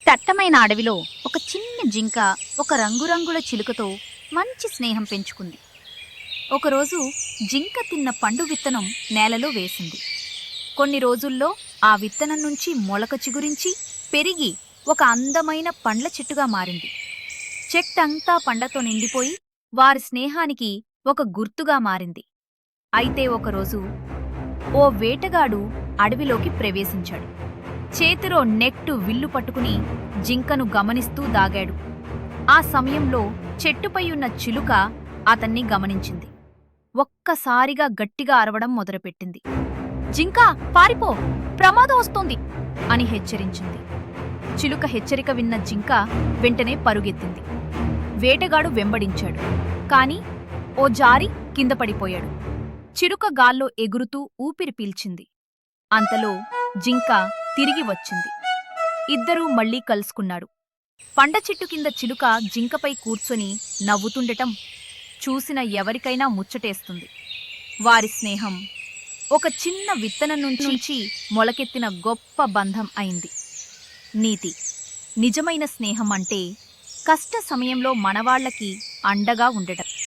దట్టమైన అడవిలో ఒక చిన్న జింక ఒక రంగురంగుల చిలుకతో మంచి స్నేహం పెంచుకుంది. ఒకరోజు జింక తిన్న పండు విత్తనం నేలలో వేసింది. కొన్ని రోజుల్లో ఆ విత్తనం నుంచి మొలక చిగురించి పెరిగి ఒక అందమైన పండ్ల చెట్టుగా మారింది. చెట్టంతా పండ్లతో నిండిపోయి వారి స్నేహానికి ఒక గుర్తుగా మారింది. అయితే ఒకరోజు ఓ వేటగాడు అడవిలోకి ప్రవేశించాడు. చేతిలో నెట్టు విల్లు పట్టుకుని జింకను గమనిస్తూ దాగాడు. ఆ సమయంలో చెట్టుపై ఉన్న చిలుక అతన్ని గమనించింది. ఒక్కసారిగా గట్టిగా అరవడం మొదలుపెట్టింది. జింకా, పారిపో, ప్రమాదం వస్తోంది అని హెచ్చరించింది. చిలుక హెచ్చరిక విన్న జింక వెంటనే పరుగెత్తింది. వేటగాడు వెంబడించాడు. కాని ఓ జారి కింద పడిపోయాడు. చిలుక గాల్లో ఎగురుతూ ఊపిరి పీల్చింది. అంతలో జింక తిరిగి వచ్చింది. ఇద్దరూ మళ్లీ కలుసుకున్నారు. పండ చెట్టు కింద చిలుక జింకపై కూర్చొని నవ్వుతుండటం చూసిన ఎవరికైనా ముచ్చటేస్తుంది. వారి స్నేహం ఒక చిన్న విత్తనం నుంచి మొలకెత్తిన గొప్ప బంధం అయింది. నీతి: నిజమైన స్నేహం అంటే కష్ట సమయంలో మనవాళ్లకి అండగా ఉండటం.